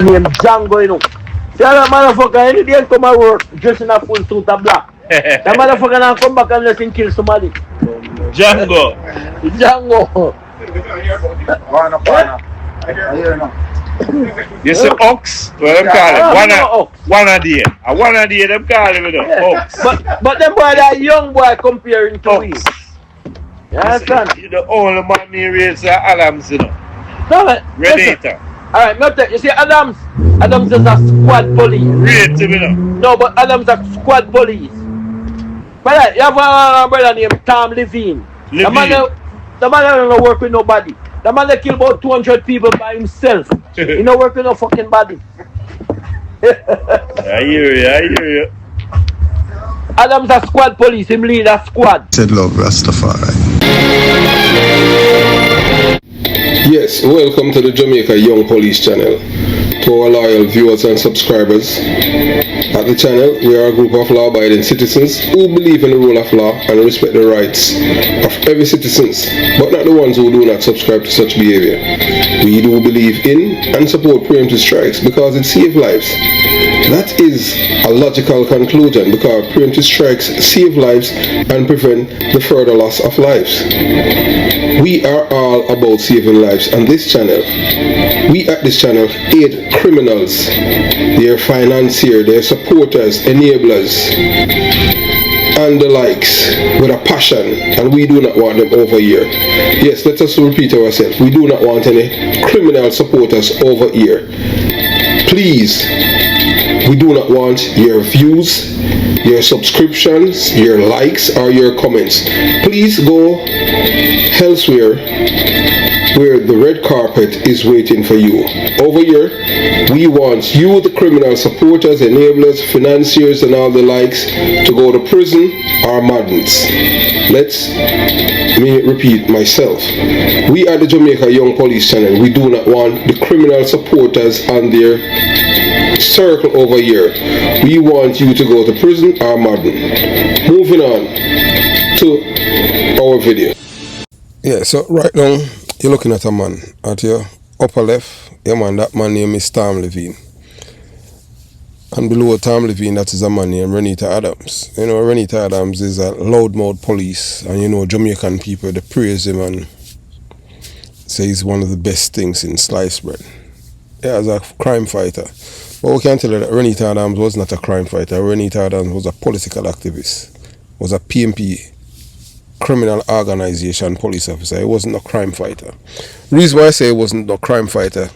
named Django, you know. See that motherfucker, any day come to work dressed in a full suit of black. That motherfucker now come back unless he kill somebody. Django. Django. You say ox? What them call it? One a day. A one a day them call it, you know. Ox. But them boy, that young boy comparing to we. You understand? You're the only man who raised Adams, you know. No, Renator. Alright, you see Adams is a squad police. Rate him, you know. No, but Adams is a squad police. But you have a brother named Tom Leavine. The man don't work with nobody. The man that kill about 200 people by himself. He don't work with no fucking body. I hear you. Adams a squad police, him lead a squad. Said love Rastafari. Yes, welcome to the Jamaica Young Police channel. To our loyal viewers and subscribers. At the channel, we are a group of law-abiding citizens who believe in the rule of law and respect the rights of every citizen, but not the ones who do not subscribe to such behavior. We do believe in and support preemptive strikes because it saves lives. That is a logical conclusion because preemptive strikes save lives and prevent the further loss of lives. We are all about saving lives on this channel. We at this channel aid criminals, their financiers, their supporters, enablers, and the likes with a passion, and we do not want them over here. Yes, let us repeat ourselves. We do not want any criminal supporters over here. Please, we do not want your views, your subscriptions, your likes, or your comments. Please go elsewhere where the red carpet is waiting for you. Over here, we want you, the criminal supporters, enablers, financiers, and all the likes, to go to prison or madness. Let me repeat myself. We are the Jamaica Young Police channel. We do not want the criminal supporters and their circle over here. We want you to go to prison or madden. Moving on to our video. Yeah, so right now, you're looking at a man at your upper left. Yeah, man, that man name is Tom Leavine. And below Tom Leavine, that is a man named Renita Adams. You know, Renita Adams is a loudmouth police, and you know, Jamaican people, they praise him and say he's one of the best things in sliced bread. Yeah, as a crime fighter. But we can tell you that Renita Adams was not a crime fighter. Renita Adams was a political activist, was a PMP criminal organization police officer. He wasn't a crime fighter. The reason why I say he wasn't a crime fighter,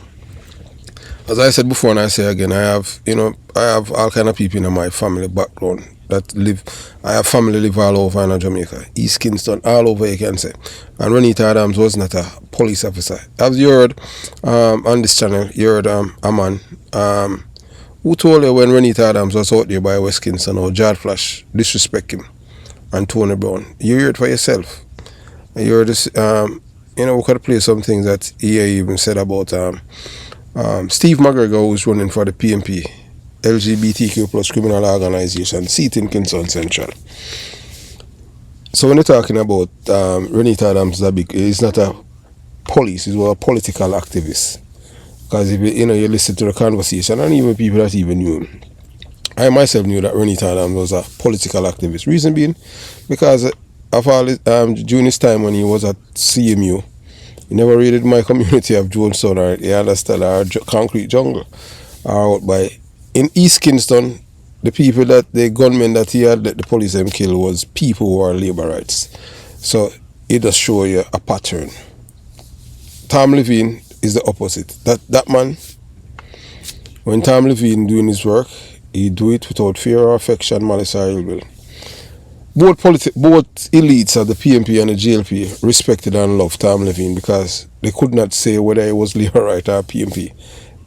as I said before and I say again, I have all kind of people in my family background that live. I have family live all over in Jamaica, East Kingston, all over you can say. And Renita Adams was not a police officer. As you heard on this channel, you heard a man who told you when Renita Adams was out there by West Kingston or Jard Flash disrespect him and Tony Brown. You hear it for yourself. You heard this, we could play some things that he even said about Steve McGregor, who's running for the PMP, LGBTQ plus criminal organization, seat in Kingston Central. So when you're talking about Renita Adams, he's not a police, he's a political activist. Because if you listen to the conversation, and even people that even knew him, I myself knew that Renita Adams was a political activist. Reason being, because of all during his time when he was at CMU, he never raided my community of Jonestown or Yardastella or Concrete Jungle. Or out by in East Kingston, the gunmen that he had let the police them kill was people who are labor rights. So it does show you a pattern. Tom Leavine is the opposite. That man, when Tom Leavine doing his work, he do it without fear or affection, malice or ill will. Both elites of the PMP and the GLP respected and loved Tom Leavine because they could not say whether he was Labor Right or PMP.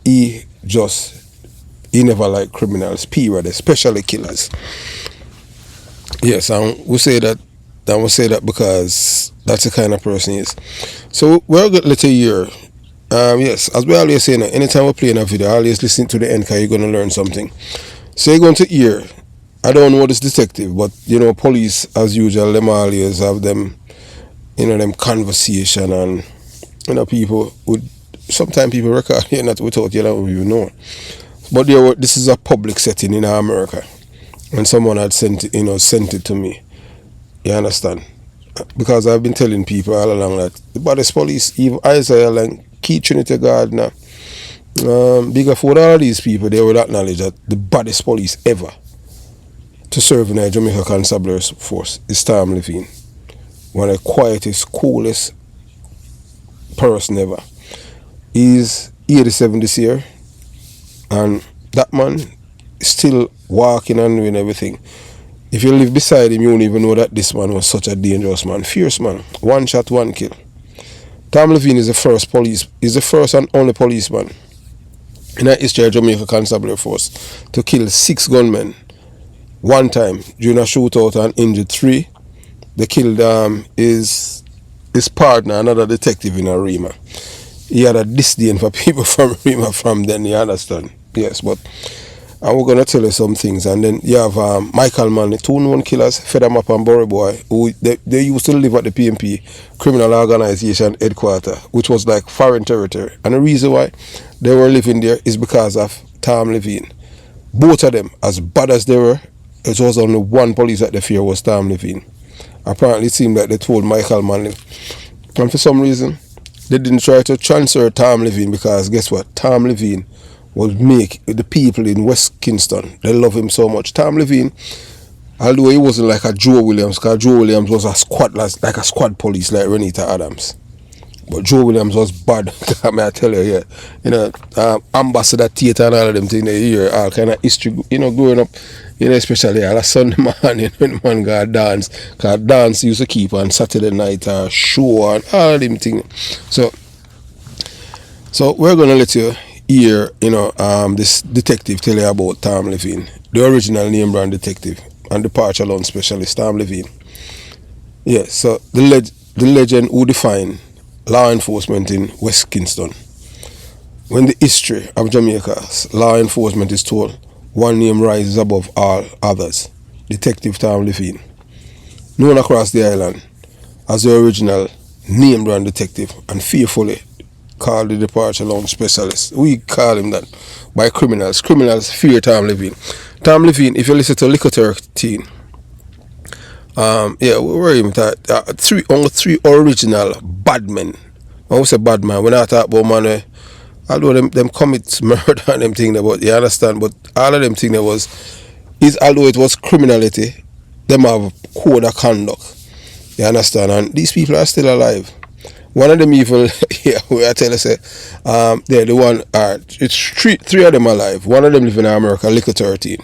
He never liked criminals, period, especially killers. Yes, and we say that because that's the kind of person he is. So we're going to let you hear. Yes, as we always say, anytime we play in a video, always listen to the end because you're going to learn something. So you're going to hear, I don't know this detective, but police as usual, them always have them, them conversation, and people would sometimes people record here not without you know. But this is a public setting in America. And someone had sent it to me. You understand? Because I've been telling people all along that the baddest police, even Isaiah and Key Trinity Gardner, Bigger Ford, all of these people, they would acknowledge that the baddest police ever to serve in the Jamaica Constabulary Force is Tom Leavine. One of the quietest, coolest person ever. He's 87 this year, and that man is still walking and doing everything. If you live beside him, you won't even know that this man was such a dangerous man. Fierce man. One shot, one kill. Tom Leavine is the first and only policeman in the history of Jamaica Constabulary Force to kill 6 gunmen one time during a shootout and injured 3. They killed his partner, another detective in Remma. He had a disdain for people from Remma from then, you understand? Yes, but and we're going to tell you some things. And then you have Michael Manley, 2 known killers, fed them up and Burry Boy, who they used to live at the PMP Criminal Organization headquarters, which was like foreign territory. And the reason why they were living there is because of Tom Leavine. Both of them, as bad as they were, it was only one police that they fear was Tom Leavine. Apparently it seemed like they told Michael Manley. And for some reason, they didn't try to transfer Tom Leavine because guess what? Tom Leavine will make the people in West Kingston, they love him so much. Tom Leavine, although he wasn't like a Joe Williams, because Joe Williams was like a squad police like Renita Adams. But Joe Williams was bad, I tell you, yeah. You know, Ambassador Theatre and all of them things, they hear all kind of history, you know, growing up, you know, especially on a Sunday morning when the man got dance, because dance used to keep on Saturday night, show and all of them things. So we're going to let you hear, you know, this detective tell you about Tom Leavine, the original name brand detective and departure loan specialist, Tom Leavine. Yeah, so the legend who defined law enforcement in West Kingston. When the history of Jamaica's law enforcement is told, one name rises above all others, Detective Tom Leavine. Known across the island as the original name brand detective and fearfully called the departure loan specialist. We call him that by criminals. Criminals fear Tom Leavine. Tom Leavine, if you listen to Liquor 13, yeah, where are you? Only 3 original bad men. When we say bad man, we're not talking about man, although them commit murder and them thing, but you understand, but all of them thing there although it was criminality, them have code of conduct. You understand? And these people are still alive. One of them even, yeah, I tell you, say, they're the one, it's 3 of them alive. One of them live in America, Liquor 13.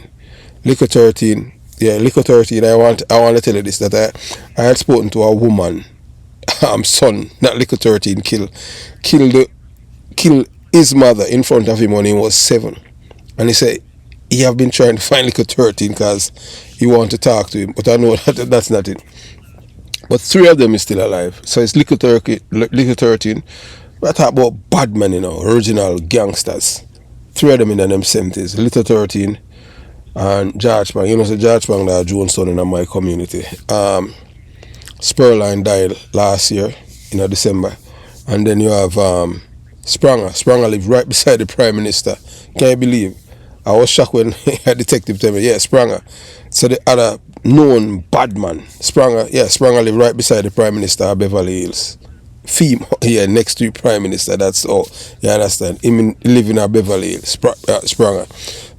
Liquor 13, yeah, Liquor 13, I want to tell you this, that I had spoken to a woman, son, not Liquor 13, kill his mother in front of him when he was 7. And he said, he have been trying to find Liquor 13 because he want to talk to him, but I know that's not it. But 3 of them is still alive. So it's Liquor 13. I talk about bad men, you know, original gangsters. 3 of them in them 70s. Liquor 13 and George Bang. You know, so George Bang that Jones son in my community. Spurline died last year in December. And then you have Spranger. Spranger lived right beside the Prime Minister. Can you believe? I was shocked when a detective told me, yeah, Spranger. So the other known bad man, Spranger lived right beside the Prime Minister of Beverly Hills. Female, yeah, next to the Prime Minister, that's all. You understand? Him living at Beverly Hills, Spranger.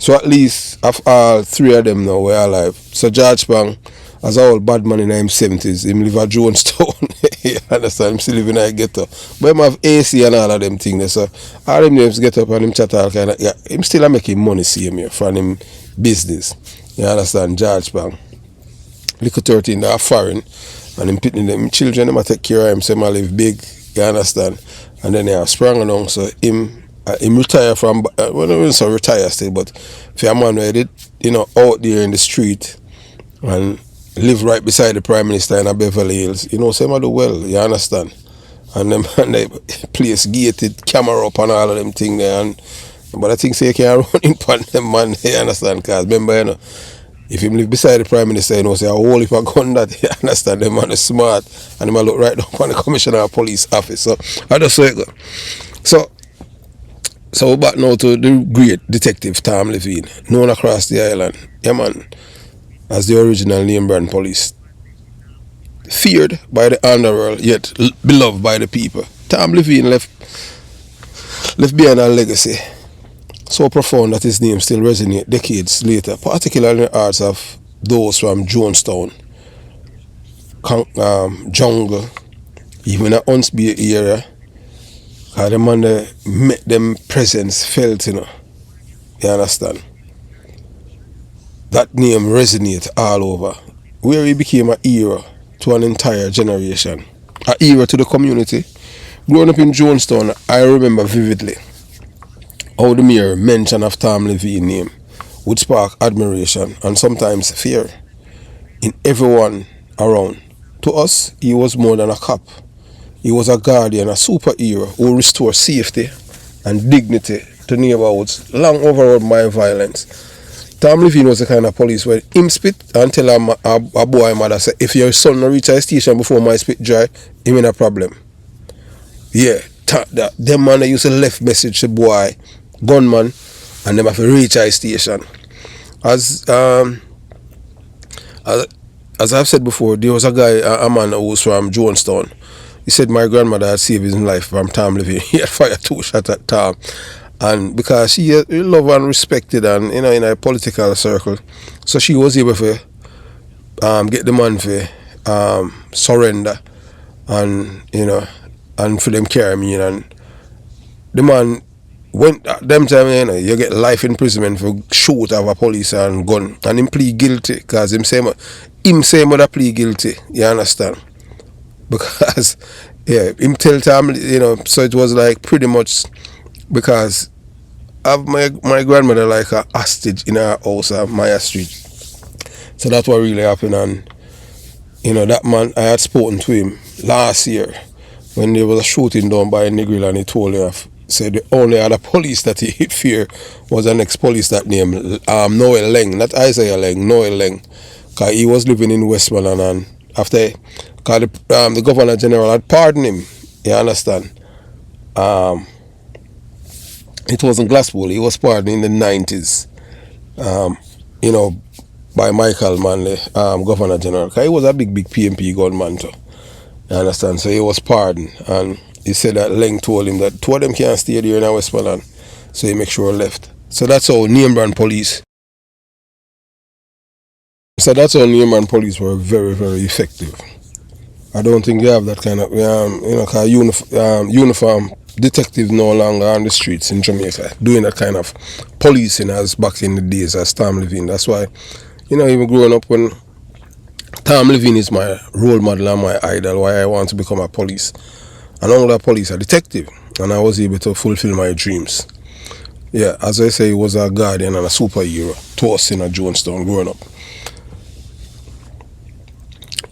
So at least of all 3 of them now were alive. So George Spang, as an old bad man in the 70s, him live at Jonestown. You understand? Him still living in a ghetto. But him have AC and all of them things. So all them names get up and him chat all kind of, yeah, him still making money, see him here, from him business. You understand? George Spang. Liquor 13, they are foreign. And him pitting them children, them take care of him, so him live big, you understand? And then they are sprung along, so him retire from, well, not so retire still, but if you're a man where did, you know, out there in the street and live right beside the Prime Minister in a Beverly Hills, you know, so him do well, you understand? And them and they place gated camera up and all of them thing there, but I think so you can't run in upon them, man, you understand? Because remember, you know, if him live beside the Prime Minister, you know, say, oh, if I gun that, you understand, them man is smart, and him look right down on the Commissioner of Police office. So, I just say it go. So, So back now to the great detective Tom Leavine, known across the island, yeah man, as the original name brand police. Feared by the underworld, yet beloved by the people. Tom Leavine left behind a legacy so profound that his name still resonates decades later, particularly in the hearts of those from Jonestown, Jungle, even the Huntsby area. Cause the man met them presence felt, you know. You understand? That name resonates all over. Where he became a hero to an entire generation. A hero to the community. Growing up in Jonestown, I remember vividly how the mere mention of Tom Leavine's name would spark admiration and sometimes fear in everyone around. To us, he was more than a cop. He was a guardian, a superhero who restored safety and dignity to neighborhoods long overrun by violence. Tom Leavine was the kind of police where him spit and tell a boy mother say, if your son no reach a station before my spit dry, him in a problem. Yeah, them man used to left message to boy, gunman, and them have to reach a station. As I've said before, there was a guy, a man who was from Jonestown. He said my grandmother had saved his life from Tom Leavine. He had fired 2 shots at Tom. And because she loved and respected and, you know, in a political circle, so she was able to get the man to surrender and, you know, and for them carry me in. And the man went at them time, you know, you get life imprisonment for shoot of a police and gun. And him plead guilty because him say mother plead guilty, you understand? Because, yeah, him tell Tom, you know, so it was like pretty much because of my grandmother like a hostage in her house at Maya Street. So that's what really happened. And, you know, that man, I had spoken to him last year when there was a shooting down by Negril, and he told me, said the only other police that he fear was an ex-police that named Noel Leng, not Isaiah Leng, Noel Leng. Because he was living in Westmoreland, and after the Governor General had pardoned him, you understand? It wasn't Glasspool, he was pardoned in the 90s, you know, by Michael Manley, Governor General. Because he was a big PMP gunman too, you understand? So he was pardoned, and he said that Leng told him that 2 of them can't stay there in Westmoreland, so he make sure he left. So that's how name brand police. So that's how name brand police were very, very effective. I don't think they have that kind of, you know, cause uniform detectives no longer on the streets in Jamaica doing that kind of policing as back in the days as Tom Leavine. That's why, you know, even growing up, when Tom Leavine is my role model and my idol, why I want to become a police. And all that police, a detective, and I was able to fulfill my dreams. Yeah, as I say, he was a guardian and a superhero to us in a Jonestown growing up.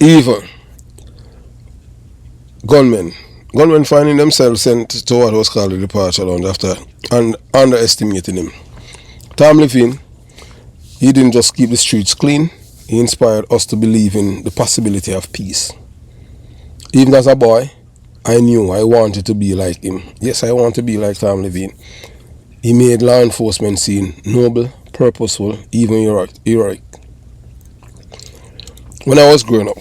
Even gunmen finding themselves sent to what was called the departure lounge after underestimating him. Tom Leavine, he didn't just keep the streets clean, he inspired us to believe in the possibility of peace. Even as a boy, I knew I wanted to be like him. Yes, I want to be like Tom Leavine. He made law enforcement seem noble, purposeful, even heroic. When I was growing up,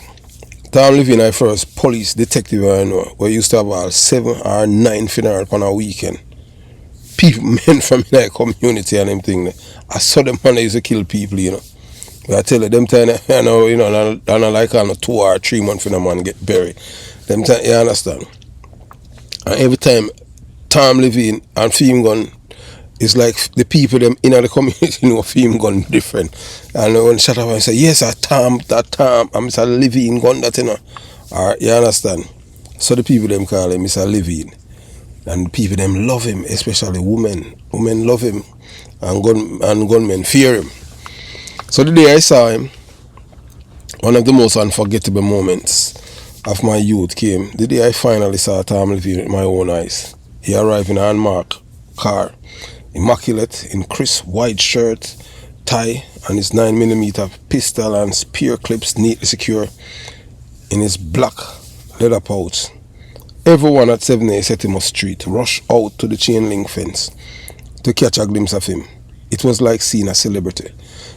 Tom Leavine, I first police detective I know, we used to have about 7 or 9 funerals on a weekend. People, men from my community and them thing. I saw them man, they used to kill people, you know. But I tell you, them time, you know, I don't like on a 2 or 3 months for the man get buried. Them time, you understand? And every time Tom Leavine and Film Gun, it's like the people them in the community know Film Gun different. And when shut up and say, yes, that Tom, I'm Mr. Levine gun that, you know. Or, you understand? So the people them call him Mr. Levine. And people them love him, especially women. Women love him, and gunmen fear him. So the day I saw him, one of the most unforgettable moments of my youth came the day I finally saw Tom Leavine with my own eyes. He arrived in an unmarked car, immaculate in crisp white shirt, tie, and his 9mm pistol and spear clips neatly secure in his black leather pouch. Everyone at 7A Septimus Street rushed out to the chain link fence to catch a glimpse of him. It was like seeing a celebrity.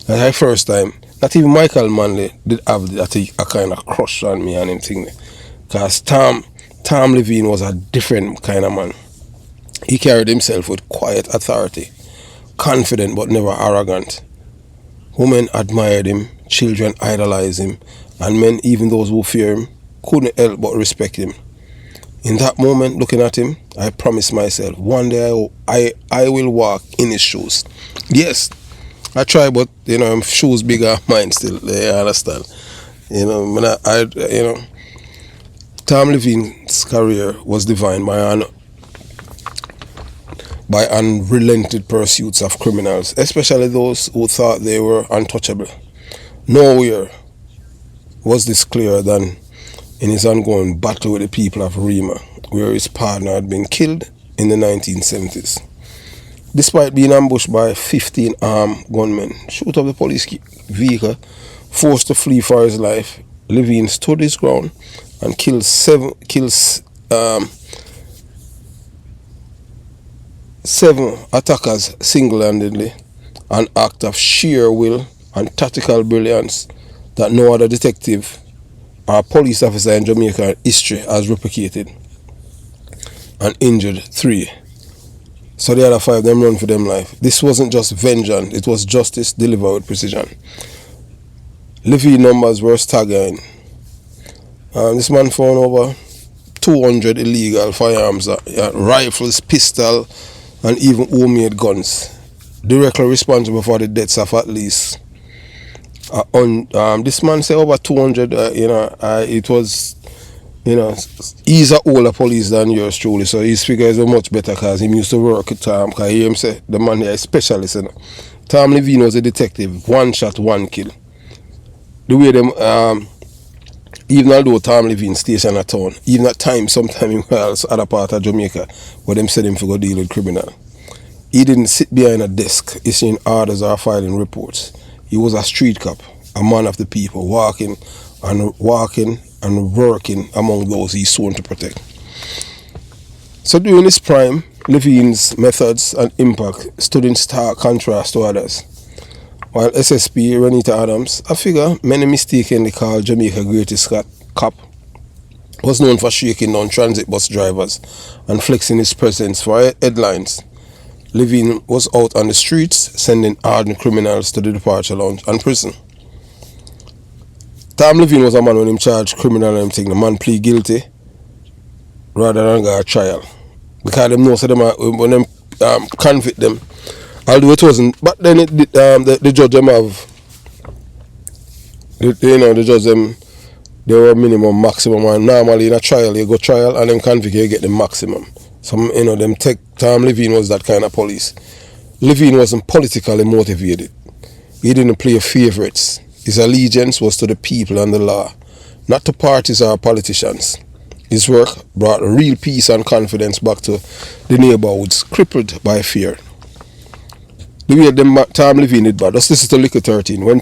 And the first time, not even Michael Manley did have that a kind of crush on me and him thing. Because Tom Leavine was a different kind of man. He carried himself with quiet authority, confident but never arrogant. Women admired him, children idolized him, and men, even those who fear him, couldn't help but respect him. In that moment, looking at him, I promised myself, one day I will walk in his shoes. Yes, I try, but shoes bigger, mine still. You understand? Tom Leavine's career was defined by unrelenting pursuits of criminals, especially those who thought they were untouchable. Nowhere was this clearer than in his ongoing battle with the people of Remma, where his partner had been killed in the 1970s. Despite being ambushed by 15 armed gunmen, shoot up the police vehicle, forced to flee for his life, Levine stood his ground and killed seven attackers single-handedly, an act of sheer will and tactical brilliance that no other detective or police officer in Jamaica history has replicated, and injured 3. So the other 5 them run for them life. This wasn't just vengeance, it was justice delivered with precision. Levine numbers were staggering. This man found over 200 illegal firearms, rifles, pistols, and even homemade guns, directly responsible for the deaths of at least this man said over 200. It was, he's a older police than yours truly, so his figures are much better because he used to work with Tom. Because I hear him say the man here is a specialist. Tom Leavine was a detective, 1 shot, 1 kill. The way them even although Tom Leavine station at town, even at times, sometime in Wales, other part of Jamaica, where them said him to go deal with criminal. He didn't sit behind a desk issuing orders or filing reports. He was a street cop, a man of the people, walking and working among those he's sworn to protect. So during his prime, Levine's methods and impact stood in stark contrast to others. While SSP Renita Adams, a figure many mistakenly called Jamaica's greatest cop, was known for shaking down transit bus drivers and flexing his presence for headlines, Levine was out on the streets sending hardened criminals to the departure lounge and prison. Tom Leavine was a man when him charged criminal and him think the man plead guilty rather than go to trial. Because them know so them when them convict them, although it wasn't, but then the judge them have, the judge them, they were minimum, maximum, and normally in a trial you go trial and then convict you get the maximum. Some them take Tom Leavine was that kind of police. Levine wasn't politically motivated. He didn't play favorites. His allegiance was to the people and the law, not to parties or politicians. His work brought real peace and confidence back to the neighborhoods crippled by fear. The way Tom Leavine did bad. Just listen to Liquor 13. When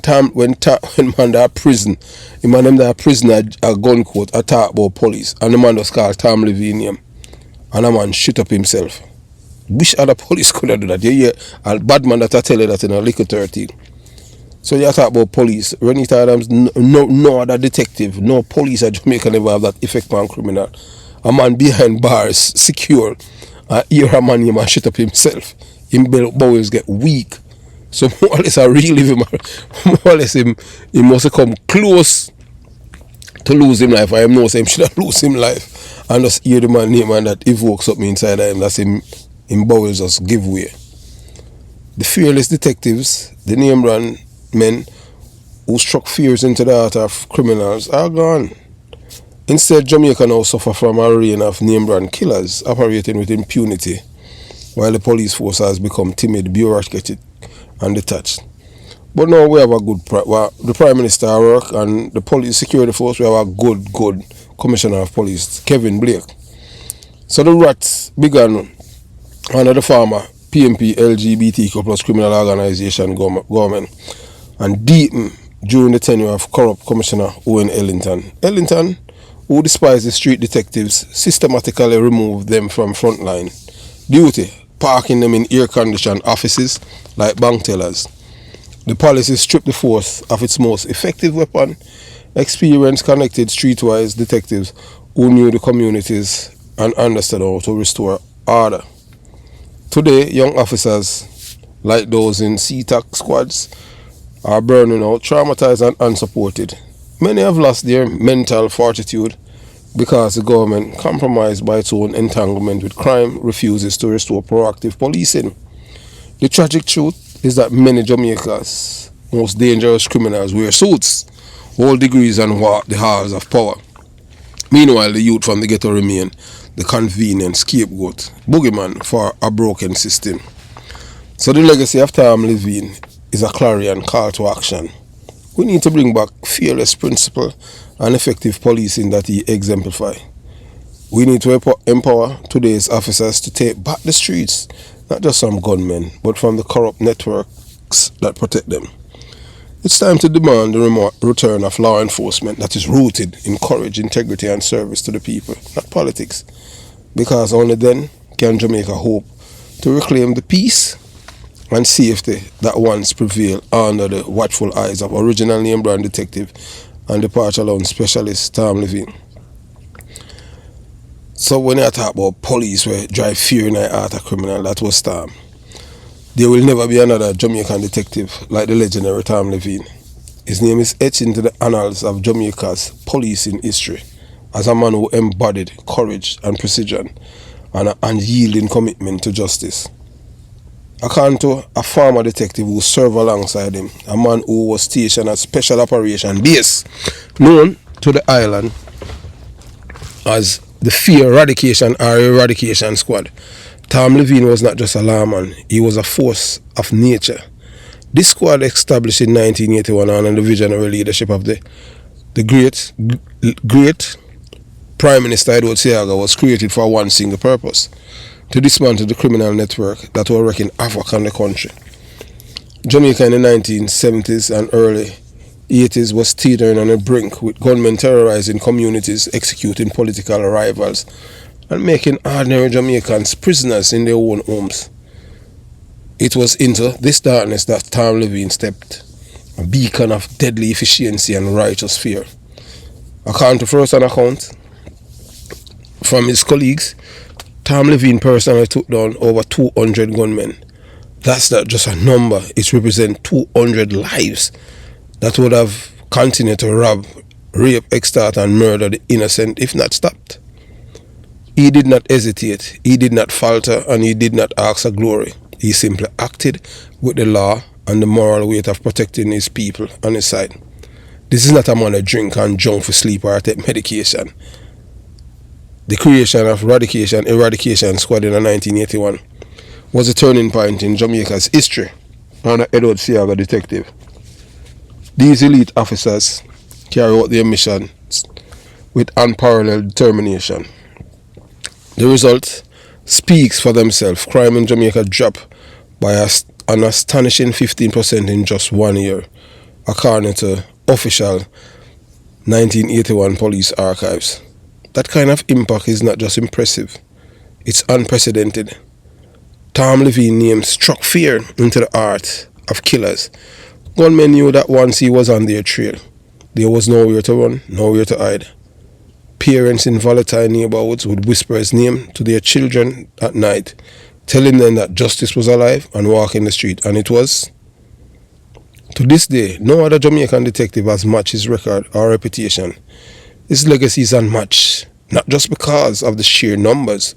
man there prison, the man them there prison a gun court attack about police, and the man was called Tom Leavine name, and a man shoot up himself. Wish other police could have do that. You hear a bad man that I tell you that in a Liquor 13. So you talk about police. Renita Adams, no other detective, no police at Jamaica never have that effect on criminal. A man behind bars, secure, hear a man and shoot up himself. Him bowels get weak. So more or less I relive him. More or less him must have come close to lose him life. I know him should have lose him life. And just hear the man name and that evokes something inside of him. That's him bowels just give way. The fearless detectives, the name brand men who struck fears into the heart of criminals are gone. Instead, Jamaica now suffer from a reign of name brand killers operating with impunity, while the police force has become timid, bureaucratic, and detached. But now we have a good, the Prime Minister work and the police security force, we have a good Commissioner of Police, Kevin Blake. So the rats began under the former PMP LGBTQ plus criminal organization government and deepened during the tenure of corrupt Commissioner Owen Ellington. Ellington, who despised the street detectives, systematically removed them from frontline duty parking them in air-conditioned offices like bank tellers. The policy stripped the force of its most effective weapon, experienced connected streetwise detectives who knew the communities and understood how to restore order. Today, young officers like those in CTAC squads are burning out, traumatized and unsupported. Many have lost their mental fortitude because the government, compromised by its own entanglement with crime, refuses to restore proactive policing. The tragic truth is that many Jamaica's most dangerous criminals wear suits, hold degrees and walk the halls of power. Meanwhile, the youth from the ghetto remain the convenient scapegoat, boogeyman for a broken system. So the legacy of Tom Leavine is a clarion call to action. We need to bring back fearless principle and effective policing that he exemplifies. We need to empower today's officers to take back the streets, not just from gunmen, but from the corrupt networks that protect them. It's time to demand the return of law enforcement that is rooted in courage, integrity, and service to the people, not politics. Because only then can Jamaica hope to reclaim the peace and safety that once prevailed under the watchful eyes of original name brand detective and departure lounge specialist Tom Leavine. So when I talk about police where drive fear in the heart of criminal, that was Tom. There will never be another Jamaican detective like the legendary Tom Leavine. His name is etched into the annals of Jamaica's policing history as a man who embodied courage and precision and an unyielding commitment to justice. According to a former detective who served alongside him, a man who was stationed at Special Operation Base, known to the island as the Fear Eradication or Eradication Squad, Tom Leavine was not just a lawman, he was a force of nature. This squad, established in 1981 under the visionary leadership of the great Prime Minister Edward Seaga, was created for one single purpose: to dismantle the criminal network that were wreaking havoc on the country. Jamaica in the 1970s and early 80s was teetering on the brink, with gunmen terrorizing communities, executing political rivals, and making ordinary Jamaicans prisoners in their own homes. It was into this darkness that Tom Leavine stepped, a beacon of deadly efficiency and righteous fear. According to first-hand account from his colleagues, Tom Leavine personally took down over 200 gunmen. That's not just a number, it represents 200 lives that would have continued to rob, rape, extort and murder the innocent if not stopped. He did not hesitate, he did not falter, and he did not ask for glory. He simply acted with the law and the moral weight of protecting his people on his side. This is not a man who drink and junk for sleep or take medication. The creation of Eradication Squad in 1981 was a turning point in Jamaica's history under Edward Seaga detective. These elite officers carry out their mission with unparalleled determination. The result speaks for themselves. Crime in Jamaica dropped by an astonishing 15% in just 1 year, according to official 1981 police archives. That kind of impact is not just impressive, it's unprecedented. Tom Leavine's name struck fear into the heart of killers. Gunmen knew that once he was on their trail, there was nowhere to run, nowhere to hide. Parents in volatile neighborhoods would whisper his name to their children at night, telling them that justice was alive and walking the street, and it was. To this day, no other Jamaican detective has matched his record or reputation. His legacy is unmatched, not just because of the sheer numbers,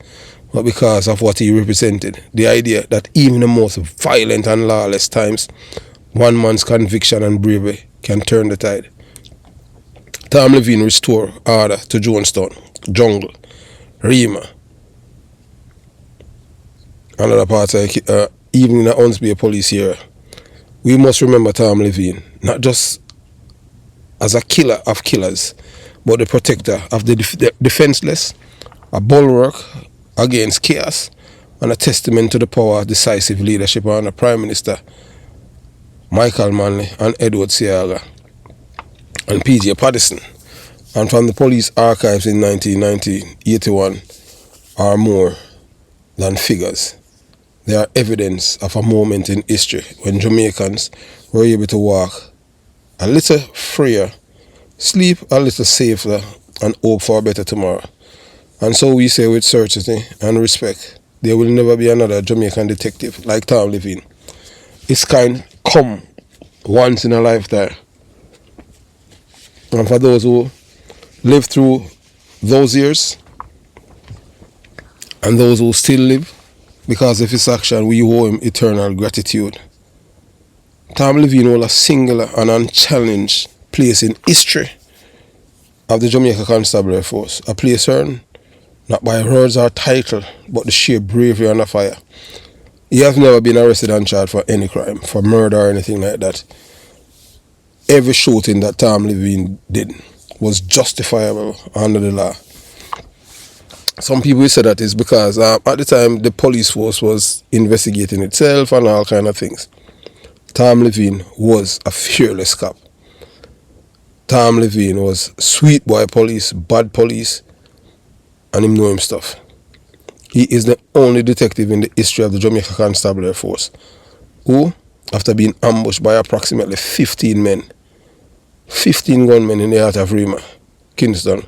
but because of what he represented. The idea that even the most violent and lawless times, one man's conviction and bravery can turn the tide. Tom Leavine restored order to Jonestown, Jungle, Remma, and other parts of even in the Hunsby police here. We must remember Tom Leavine, not just as a killer of killers, but the protector of the defenseless, a bulwark against chaos, and a testament to the power of decisive leadership under Prime Minister Michael Manley and Edward Seaga and P.J. Paddison. And from the police archives in 1981 are more than figures. They are evidence of a moment in history when Jamaicans were able to walk a little freer, sleep a little safer, and hope for a better tomorrow. And so we say with certainty and respect, there will never be another Jamaican detective like Tom Leavine. His kind come once in a lifetime. And for those who lived through those years and those who still live, because of his action, we owe him eternal gratitude. Tom Leavine holds a singular and unchallenged place in history of the Jamaica Constabulary Force, a place earned not by words or title, but the sheer bravery under fire. He has never been arrested and charged for any crime, for murder or anything like that. Every shooting that Tom Leavine did was justifiable under the law. Some people say that is because at the time the police force was investigating itself and all kind of things. Tom Leavine was a fearless cop. Tom Leavine was sweet boy police, bad police, and him know him stuff. He is the only detective in the history of the Jamaica Constabulary Force who, after being ambushed by approximately 15 men, 15 gunmen in the heart of Remma, Kingston,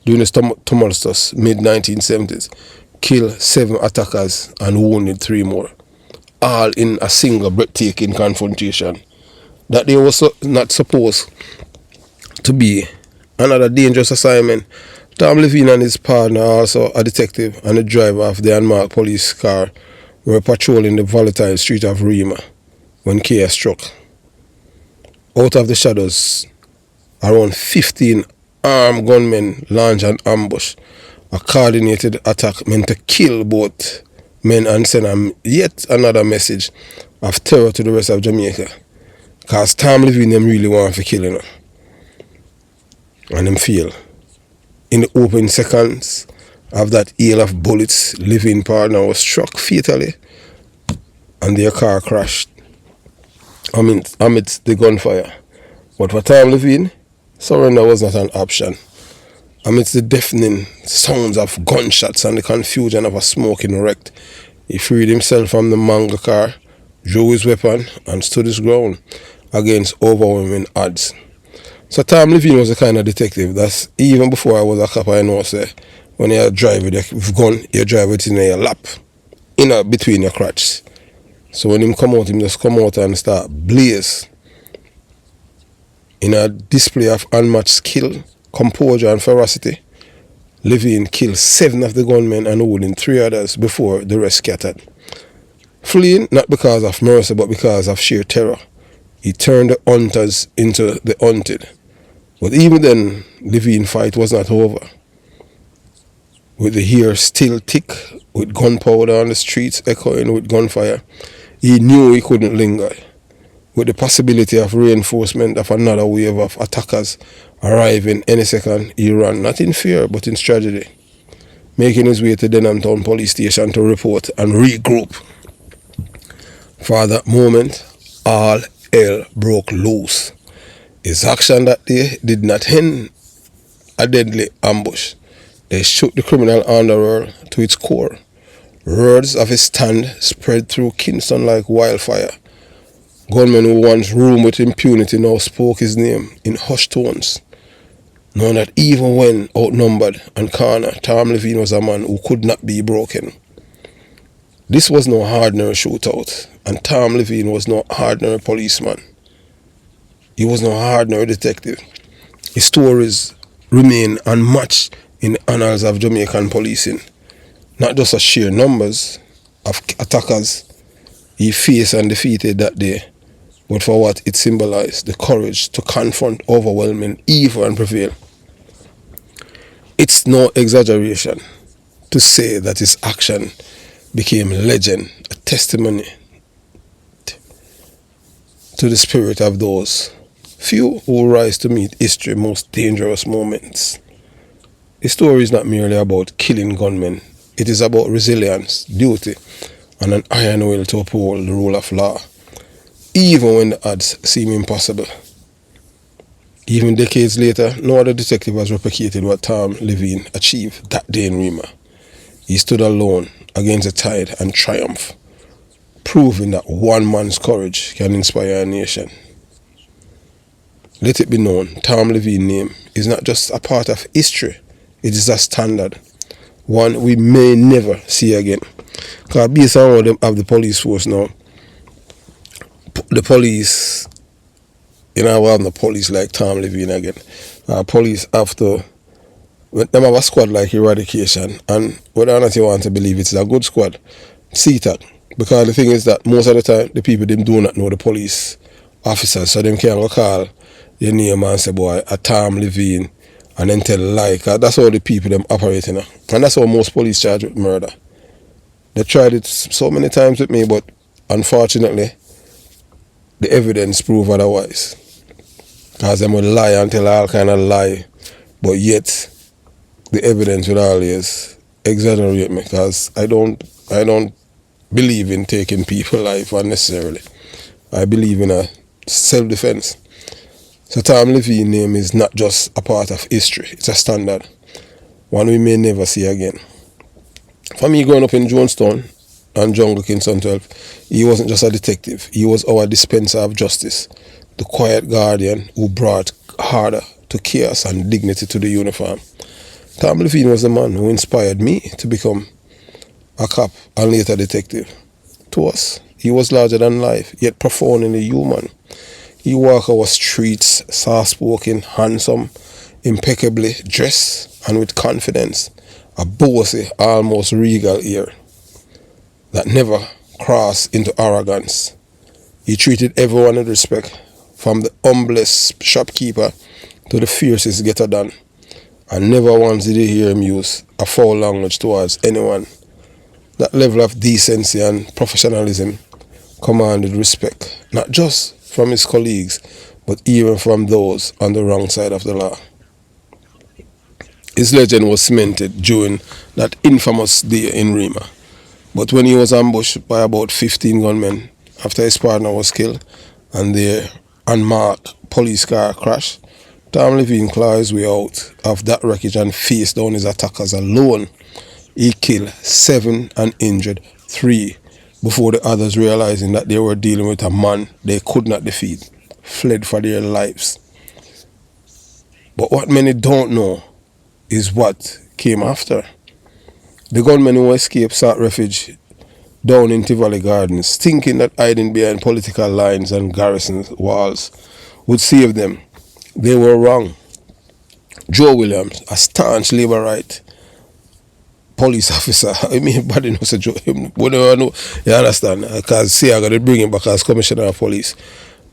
during the tumultuous mid-1970s, killed 7 attackers and wounded 3 more, all in a single breathtaking confrontation that they were not supposed to be another dangerous assignment. Tom Leavine and his partner, also a detective and a driver of the unmarked police car, were patrolling the volatile street of Remma when chaos struck. Out of the shadows, around 15 armed gunmen launched an ambush, a coordinated attack meant to kill both men and send yet another message of terror to the rest of Jamaica. Because Tom Leavine them really want to kill him. And them fail. In the opening seconds of that hail of bullets, Leavine partner was struck fatally and their car crashed amidst the gunfire. But for Tom Leavine, surrender was not an option. Amidst the deafening sounds of gunshots and the confusion of a smoking wreck, he freed himself from the manga car, drew his weapon, and stood his ground against overwhelming odds. So Tom Leavine was the kind of detective that even before I was a cop, I know say when you drive with your gun, you drive it in your lap, between your crotch. So when him come out, him just come out and start blaze. In a display of unmatched skill, composure and ferocity, Levine killed 7 of the gunmen and wounded 3 others before the rest scattered. Fleeing not because of mercy but because of sheer terror, he turned the hunters into the hunted. But even then, Levine's fight was not over. With the hair still thick, with gunpowder on the streets echoing with gunfire, he knew he couldn't linger. With the possibility of reinforcement of another wave of attackers arriving any second, he ran, not in fear but in strategy, making his way to Denham Town Police Station to report and regroup. For that moment, all hell broke loose. His action that day did not end a deadly ambush. They shook the criminal underworld to its core. Words of his stand spread through Kingston like wildfire. Gunmen who once roamed with impunity now spoke his name in hushed tones, knowing that even when outnumbered and cornered, Tom Leavine was a man who could not be broken. This was no ordinary shootout, and Tom Leavine was no ordinary policeman. He was no ordinary detective. His stories remain unmatched in the annals of Jamaican policing, not just as sheer numbers of attackers he faced and defeated that day, but for what it symbolized, the courage to confront overwhelming evil and prevail. It's no exaggeration to say that his action became legend, a testimony to the spirit of those few who rise to meet history's most dangerous moments. The story is not merely about killing gunmen. It is about resilience, duty, and an iron will to uphold the rule of law, even when the odds seem impossible. Even decades later, no other detective has replicated what Tom Leavine achieved that day in Remma. He stood alone against the tide and triumphed, proving that one man's courage can inspire a nation. Let it be known, Tom Leavine's name is not just a part of history, it is a standard, one we may never see again. Because based on how them have the police force now, the police, we have the police like Tom Leavine again. Police have to, them have a squad like Eradication, and whether or not you want to believe it's a good squad, see that. Because the thing is that most of the time, the people them do not know the police officers, so them can't go call your name and say, boy, a Tom Leavine, and then tell a lie. That's how the people them operate, And that's how most police charge with murder. They tried it so many times with me, but unfortunately, the evidence prove otherwise. Because them would lie and tell all kind of lie, but yet the evidence would always exaggerate me, because I don't believe in taking people's life unnecessarily. I believe in a self-defense. So Tom Leavine's name is not just a part of history, it's a standard, one we may never see again. For me, growing up in Jonestown and Jungle Kingston 12, he wasn't just a detective, he was our dispenser of justice, the quiet guardian who brought order to chaos and dignity to the uniform. Tom Leavine was the man who inspired me to become a cop and later detective. To us, he was larger than life, yet profoundly human. He walked our streets, soft-spoken, handsome, impeccably dressed, and with confidence, a bossy, almost regal air that never crossed into arrogance. He treated everyone with respect, from the humblest shopkeeper to the fiercest getter-dan, and never once did you hear him use a foul language towards anyone. That level of decency and professionalism commanded respect, not just from his colleagues, but even from those on the wrong side of the law. His legend was cemented during that infamous day in Remma, but when he was ambushed by about 15 gunmen after his partner was killed and their unmarked police car crashed, Tom Leavine clawed his way out of that wreckage and faced down his attackers alone. He killed 7 and injured 3 before the others, realizing that they were dealing with a man they could not defeat, fled for their lives. But what many don't know is what came after. The gunmen who escaped sought refuge down in Tivoli Gardens, thinking that hiding behind political lines and garrison walls would save them. They were wrong. Joe Williams, a staunch labor right police officer, but you say Joe, whatever, know, you understand? Because see, I got to bring him back as commissioner of police.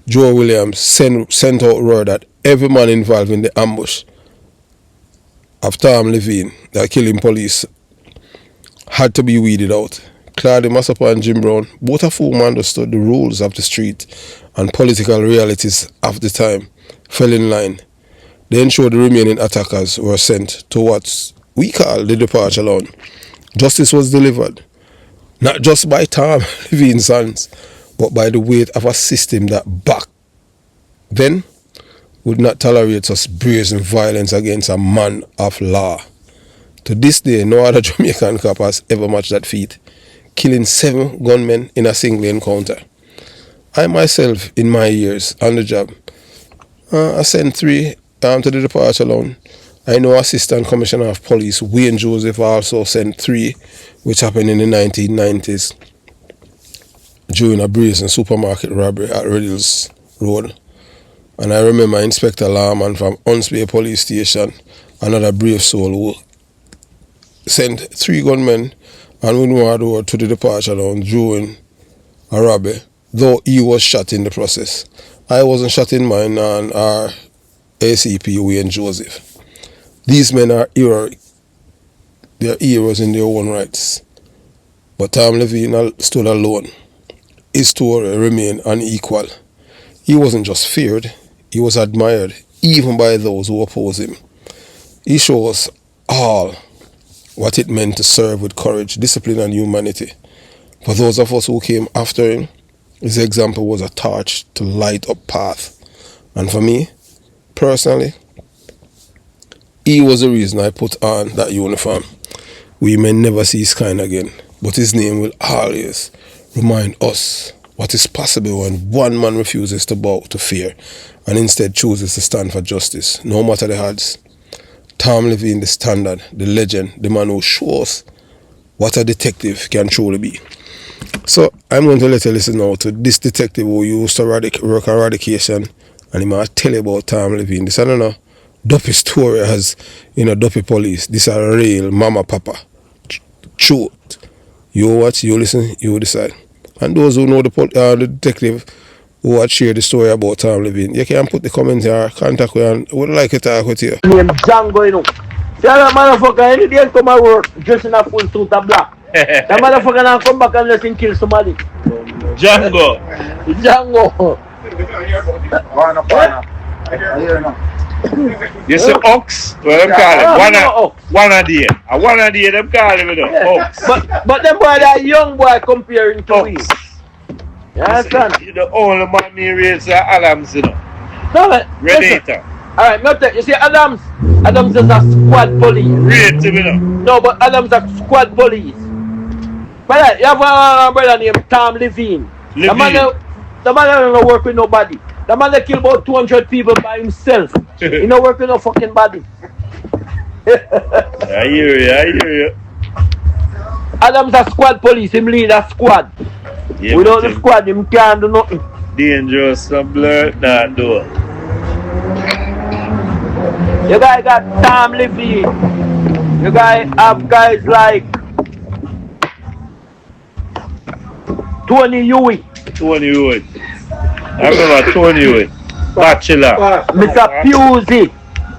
Joe Williams sent out word that every man involved in the ambush of Tom Leavine, that killing police, had to be weeded out. Claude Massapa and Jim Brown, both of whom understood the rules of the street and political realities of the time, fell in line. They ensured the remaining attackers were sent to what we call the departure line. Justice was delivered, not just by Tom Leavine's sons, but by the weight of a system that back then would not tolerate such brazen violence against a man of law. To this day, no other Jamaican cop has ever matched that feat, killing 7 gunmen in a single encounter. I myself, in my years on the job, I sent 3 to the departure line. I know Assistant Commissioner of Police Wayne Joseph also sent 3, which happened in the 1990s during a brazen supermarket robbery at Riddles Road. And I remember Inspector Lawman from Huntsville Police Station, another brave soul, who sent 3 gunmen and windward over to the departure line during a robbery, though he was shot in the process. I wasn't shot in mine, and our ACP Wayne Joseph. These men are heroic. They are heroes in their own rights. But Tom Leavine stood alone. His story remained unequal. He wasn't just feared, he was admired, even by those who opposed him. He showed us all what it meant to serve with courage, discipline, and humanity. For those of us who came after him, his example was a torch to light up path. And for me, personally, he was the reason I put on that uniform. We may never see his kind again, but his name will always remind us what is possible when one man refuses to bow to fear and instead chooses to stand for justice, no matter the odds. Tom Leavine, the standard, the legend, the man who shows what a detective can truly be. So I'm going to let you listen now to this detective who used to work on eradication, and he might tell you about Tom Leavine. This I don't know, dopey story as dopey police. This is a real mama papa. Truth. You watch, you listen, you decide. And those who know the detective who had shared the story about Tom Leavine, you can put the comment here, contact me, and would like to talk with you. Name Django, See that motherfucker, any day come to work dressed in a full suit of black. That motherfucker now come back unless he kill somebody. Django. Django. You say ox? Well, them call it. One a day. One a day, them call it, ox. But them boy, that young boy comparing to me. You understand? You're the only man he raised Adams, No, Renator. Alright, you see Adams is a squad police. Rate him, No, but Adams is a squad police. But you have a brother named Tom Leavine. The man don't work with nobody. The man that kill about 200 people by himself. He don't work with no fucking body. I hear you. Adams a squad police, him lead a squad. Yeah, without the squad, him can't do nothing. Dangerous and blur that door. You guys got Tom Leavine. You guys have guys like Tony Hewitt. I remember Tony Hewitt. Bachelor. Mr. Pusey.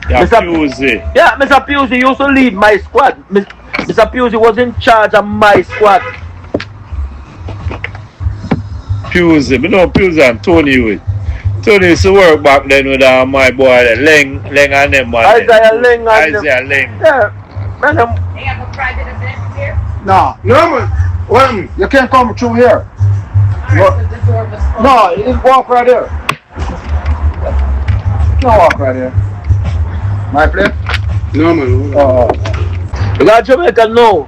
Pusey. Yeah, Mr. Pusey used to lead my squad. Mr. Pusey was in charge of my squad. Pusey. I know Pusey and Tony Hewitt. Tony used to work back then with my boy, Leng and them. Isaiah Leng and them. Yeah. Man, They have a private event here? No, man. You can't come through here. Alright, so the door was closed. No, you just walk right there. You can't walk right there. My place? No, man. you got Jamaica now.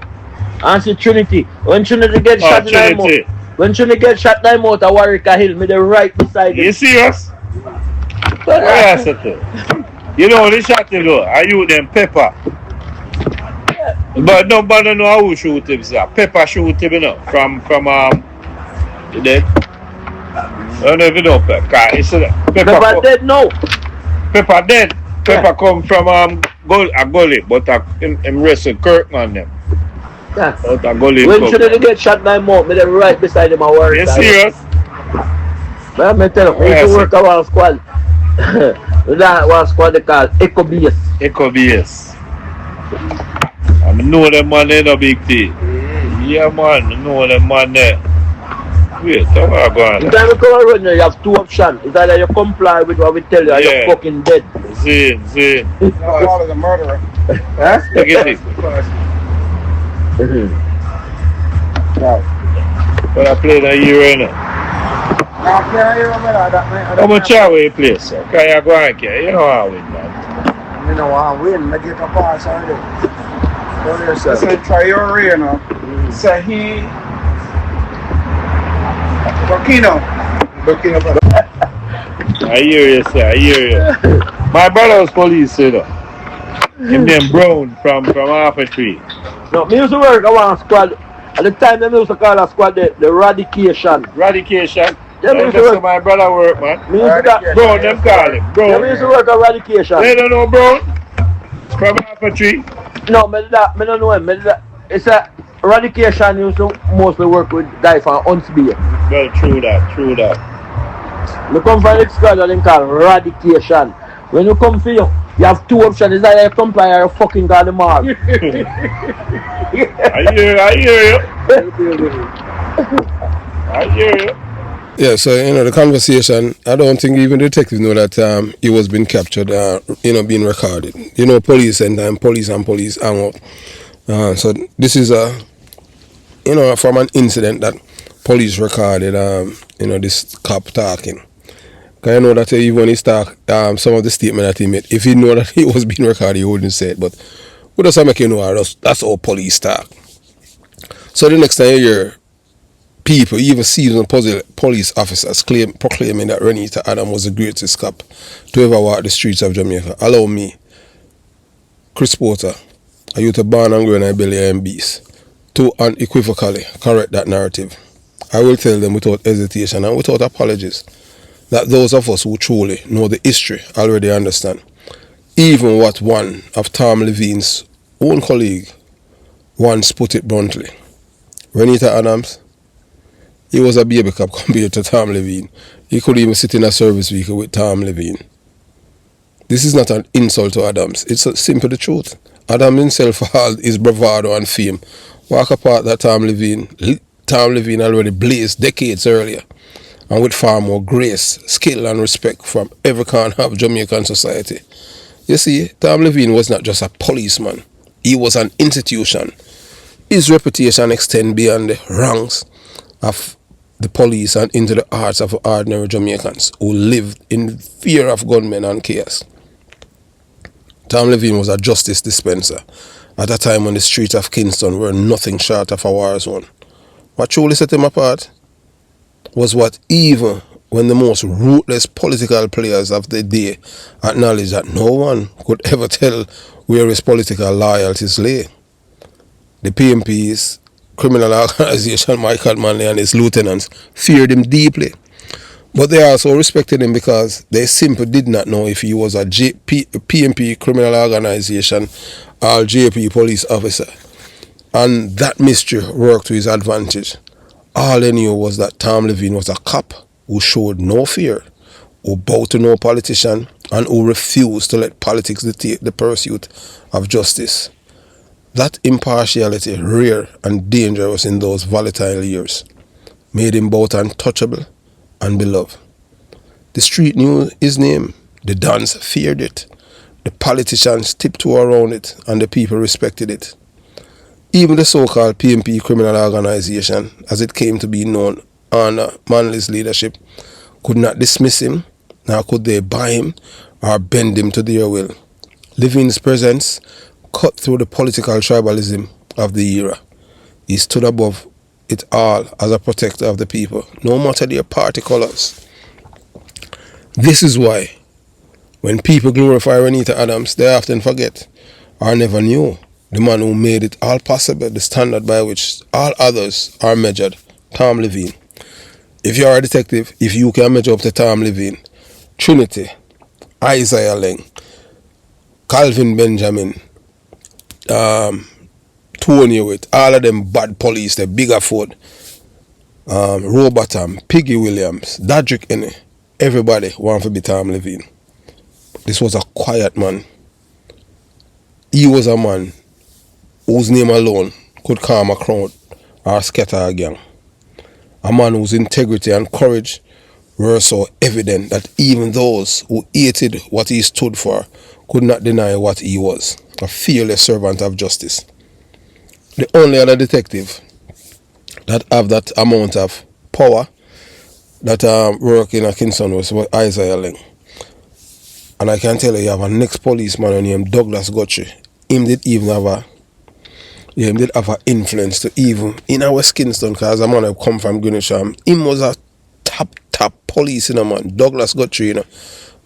Answer Trinity. When Trinity get shot in the mouth. When Trinity get shot in the mouth at Warwick Hill, me the right beside him. You serious? Yes, you know they shot him though. I use them pepper. But nobody know who shoot him, sir. Pepper shoot him, from the dead. I don't know if you know Pepper. Pepper dead now. Pepper dead. Pepper come from a gully, but him wrestle Kirkman them. Yeah. Out a gully. When Trinity get shot in the mouth, me the right beside him at Warwick. You serious? Man, I tell you, we used to work at one squad. That one squad they call Echo BS. I know them man there no big thing. Yeah man, I know them man there. Wait, come on, go on. The time you come around here, you have two options. It's either you comply with what we tell you or you're fucking dead. Zane. No, is a murderer. Huh? Look at this. But I play that year now. How much are we play, sir? Can you go and care? You know how we win, man. You know how I win. I get a pass already. Go there, sir. Say Traore now. Say he. Burkina. I hear you, sir. I hear you. My brother was police, you know. Him named Brown from Half a Tree. No, me used to work at one squad. At the time, they used to call that squad the Radication. Yeah, That's where my brother work, man. Me used to Brown, them call him. Brown. Yeah, me used to work at Radication. They don't know Brown? From Half a Tree? No, me don't know him. It's a Radication used to mostly work with guys from Huntsby. Well, true that. Me come from the squad that they call Radication. When you come for you have two options. It's either you comply or you fucking got the mark. I hear you. Yeah, so the conversation, I don't think even the detectives know that he was being captured, being recorded. Police and police hang out. So this is from an incident that police recorded, this cop talking. Because I know that even when he talk, some of the statement that he made, if he know that he was being recorded, he wouldn't say it. But what does that make you know? That's how police talk. So the next time you hear people, even seasoned police officers, proclaiming that Renita Adams was the greatest cop to ever walk the streets of Jamaica. Allow me, Chris Porter, a youth born and grown in Belly and Beast, to unequivocally correct that narrative. I will tell them without hesitation and without apologies that those of us who truly know the history already understand. Even what one of Tom Leavine's own colleague once put it bluntly. Renita Adams, he was a baby cop compared to Tom Leavine. He could even sit in a service vehicle with Tom Leavine. This is not an insult to Adams. It's simply the truth. Adams himself, for all his bravado and fame, walk apart that Tom Leavine already blazed decades earlier, and with far more grace, skill and respect from every corner of Jamaican society. You see, Tom Leavine was not just a policeman. He was an institution. His reputation extends beyond the ranks of the police and into the hearts of ordinary Jamaicans who lived in fear of gunmen and chaos. Tom Leavine was a justice dispenser at a time when the streets of Kingston were nothing short of a war zone. What truly set him apart was what, even when the most ruthless political players of the day acknowledged that no one could ever tell where his political loyalties lay. The PMP's criminal organization, Michael Manley and his lieutenants, feared him deeply. But they also respected him because they simply did not know if he was a PMP criminal organization or JP police officer. And that mystery worked to his advantage. All they knew was that Tom Leavine was a cop who showed no fear, who bowed to no politician, and who refused to let politics dictate the pursuit of justice. That impartiality, rare and dangerous in those volatile years, made him both untouchable and beloved. The street knew his name, the dons feared it, the politicians tiptoed around it, and the people respected it. Even the so-called PMP criminal organization, as it came to be known under Manley's leadership, could not dismiss him, nor could they buy him or bend him to their will. Levine's presence cut through the political tribalism of the era. He stood above it all as a protector of the people, no matter their party colors. This is why, when people glorify Renita Adams, they often forget, or never knew, the man who made it all possible, the standard by which all others are measured, Tom Leavine. If you are a detective, if you can measure up to Tom Leavine, Trinity, Isaiah Leng, Calvin Benjamin, Tony with all of them bad police, the Bigger Ford, Robotham, Piggy Williams, Dadrick Enne, everybody want to be Tom Leavine. This was a quiet man. He was a man whose name alone could calm a crowd or scatter a gang. A man whose integrity and courage were so evident that even those who hated what he stood for could not deny what he was, a fearless servant of justice. The only other detective that have that amount of power that work in Kingston was Isaiah Leng. And I can tell you have a next policeman named Douglas Guthrie. Him did have an influence to even in our West Kingston, because a man who come from Greenwich, him was a top police, man. Douglas Guthrie,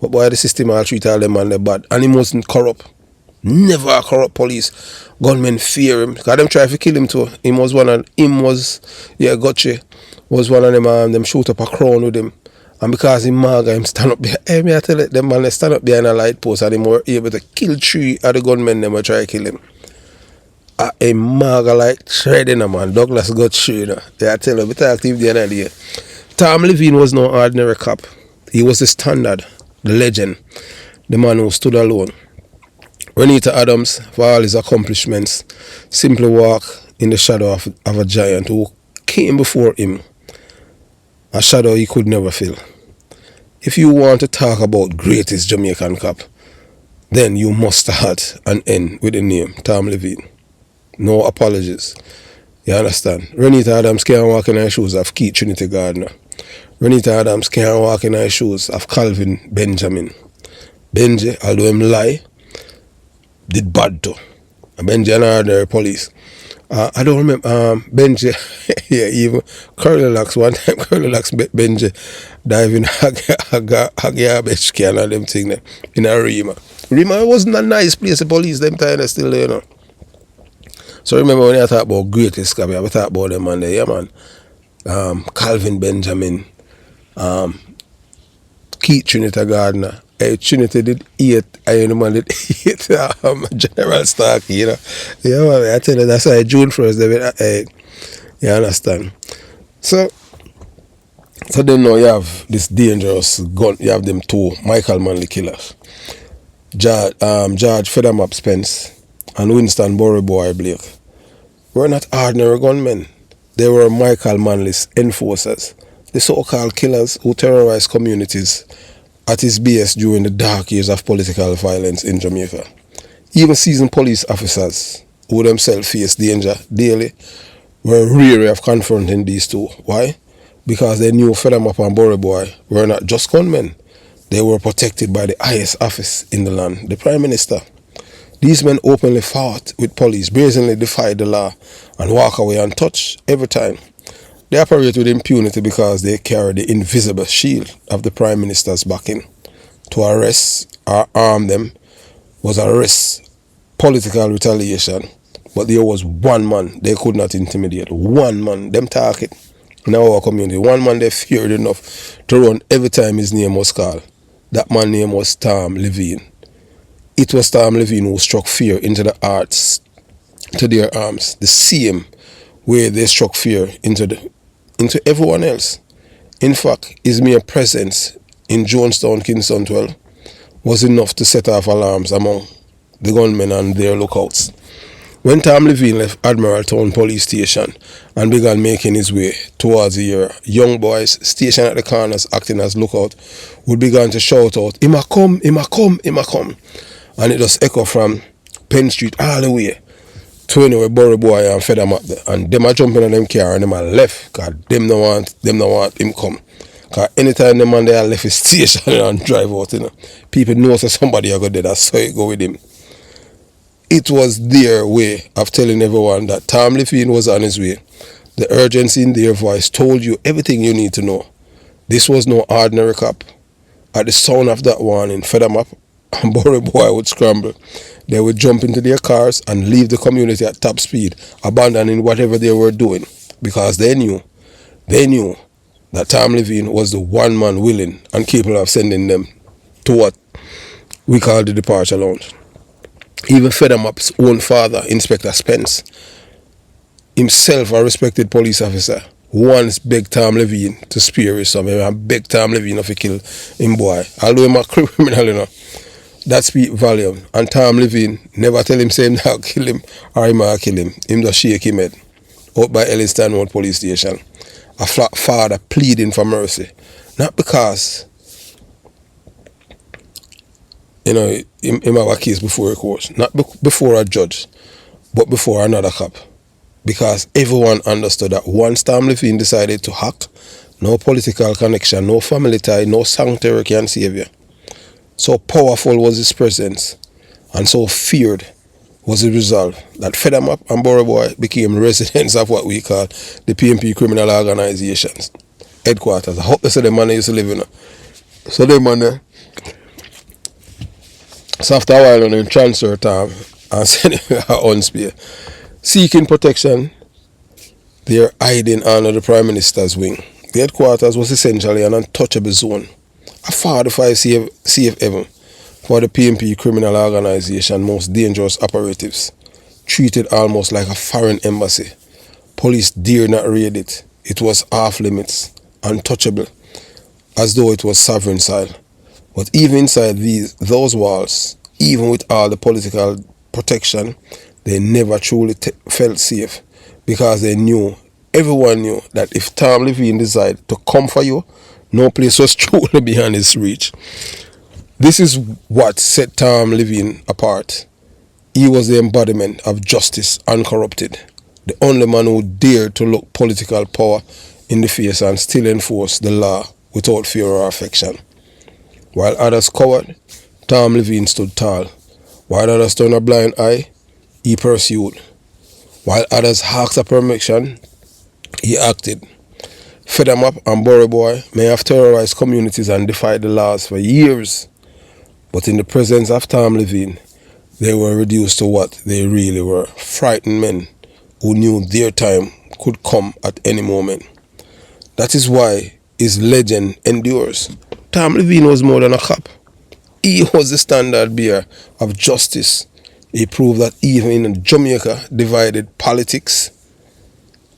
But boy, the system all treat all them man they bad. And he wasn't corrupt. Never a corrupt police. Gunmen fear him. Because them try to kill him too. Guthrie was one of them shoot up a crown with him. And because him maga, him stand up there. Hey, me I tell it, them man they stand up behind a light post and him were able to kill 3 of the gunmen them were try to kill him. A maga like shredding a man. Douglas Guthrie, Yeah, I tell you, we talked to him the other day. Tom Leavine was no ordinary cop. He was the standard, the legend, the man who stood alone. Renita Adams, for all his accomplishments, simply walked in the shadow of a giant who came before him, a shadow he could never fill. If you want to talk about greatest Jamaican cop, then you must start and end with the name Tom Leavine. No apologies. You understand? Renita Adams can't walk in her shoes of Keith Trinity Gardner. Renita Adams can't walk in her shoes of Calvin Benjamin. Benji, although him lie, did bad too. And Benji an ordinary police. I don't remember. Benji, yeah, even Curly Locks. One time, Curly Locks Benji diving a garbage can and them thing there in a Remma. Remma wasn't a nice place. The police them time still there, you know. So remember when I talk about greatest scabby, I talk about them man there, yeah man. Calvin Benjamin, Keith Trinity Gardner. Trinity did eat, the man did eat General Starkey, you know. Yeah, man, I tell you, that's why June 1st, they you understand? So then now you have this dangerous gun, you have them two Michael Manley killers. George Federmap Spence and Winston Burry Boy Blake were not ordinary gunmen. They were Michael Manley's enforcers, the so-called killers who terrorized communities at his base during the dark years of political violence in Jamaica. Even seasoned police officers who themselves faced danger daily were weary of confronting these two. Why? Because they knew Federmap and Burry Boy were not just gunmen. They were protected by the highest office in the land, the Prime Minister. These men openly fought with police, brazenly defied the law, and walk away untouched every time. They operate with impunity because they carry the invisible shield of the Prime Minister's backing. To arrest or arm them was arrest, political retaliation, but there was one man they could not intimidate. One man, them target in our community. One man they feared enough to run every time his name was called. That man's name was Tom Leavine. It was Tom Leavine who struck fear into the hearts, to their arms, the same way they struck fear into everyone else. In fact, his mere presence in Jonestown, Kingston 12 was enough to set off alarms among the gunmen and their lookouts. When Tom Leavine left Admiral Town Police Station and began making his way towards the area, young boys stationed at the corners acting as lookout would begin to shout out, "Him a come, him a come, him a come." And it just echo from Penn Street all the way to anywhere Burry Boy and Federmap there. And them a jumping on them car and them a left, cause them no want him come. Cause anytime them man there left his station and drive out, you know, people know that somebody a go there, that's how it go with him. It was their way of telling everyone that Tom Leavine was on his way. The urgency in their voice told you everything you need to know. This was no ordinary cop. At the sound of that warning, Federmap and Burry Boy would scramble. They would jump into their cars and leave the community at top speed, abandoning whatever they were doing, because they knew that Tom Leavine was the one man willing and capable of sending them to what we call the departure lounge. Even Federmap's own father, Inspector Spence, himself a respected police officer, once begged Tom Leavine to spare his son and begged Tom Leavine to kill him boy. Although him a criminal, you know, that speak volume. And Tom Leavine never tell him say him not kill him or him not kill him. Him just shake him head. Out by Elliston Road Police Station. A father pleading for mercy. Not because, you know, him have a case before a court. Not before a judge, but before another cop. Because everyone understood that once Tom Leavine decided to hack, no political connection, no family tie, no sanctuary can save you. So powerful was his presence, and so feared was the resolve, that Federmap and Burry Boy became residents of what we call the PMP criminal organization's headquarters. I hope they say the man used to live in. So they man there. So after a while, they transfer Tom and send him on spear. Seeking protection, they are hiding under the Prime Minister's wing. The headquarters was essentially an untouchable zone, a 45 safe haven for the PMP criminal organization most dangerous operatives, treated almost like a foreign embassy. Police dared not raid it. It was off limits, untouchable, as though it was sovereign soil. But even inside those walls, even with all the political protection, they never truly felt safe, because everyone knew that if Tom Leavine decided to come for you, no place was truly beyond his reach. This is what set Tom Leavine apart. He was the embodiment of justice uncorrupted, the only man who dared to look political power in the face and still enforce the law without fear or affection. While others cowered, Tom Leavine stood tall. While others turned a blind eye, he pursued. While others asked for permission, he acted. Fed 'em up and Burry Boy may have terrorized communities and defied the laws for years, but in the presence of Tom Leavine, they were reduced to what they really were, frightened men who knew their time could come at any moment. That is why his legend endures. Tom Leavine was more than a cop. He was the standard bearer of justice. He proved that even in Jamaica, divided politics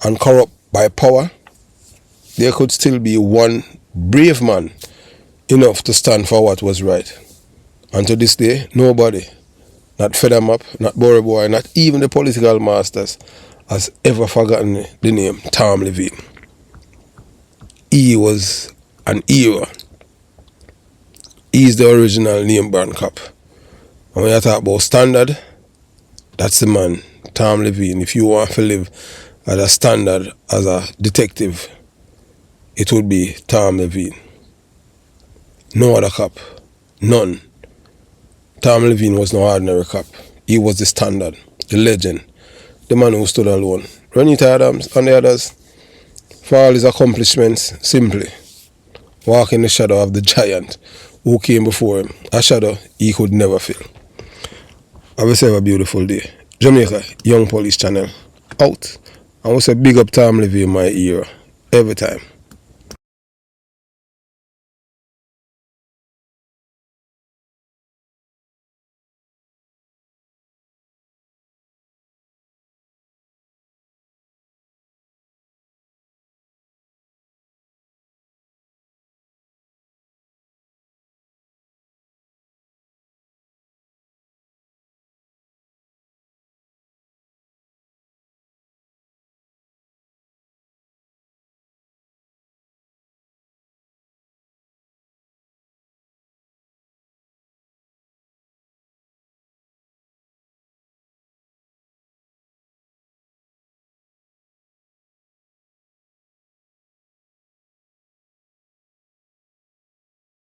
and corrupt by power, there could still be one brave man enough to stand for what was right. And to this day, nobody, not Fed 'em Up, not Burry Boy, not even the political masters, has ever forgotten the name Tom Leavine. He was an hero. He's the original name brand cop. And when you talk about standard, that's the man, Tom Leavine. If you want to live as a standard, as a detective, it would be Tom Leavine. No other cop. None. Tom Leavine was no ordinary cop. He was the standard, the legend, the man who stood alone. Renita Adams and the others, for all his accomplishments, simply walk in the shadow of the giant who came before him, a shadow he could never fill. Have yourself a beautiful day. Jamaica, Young Police Channel, out. And we say big up Tom Leavine, my hero, every time.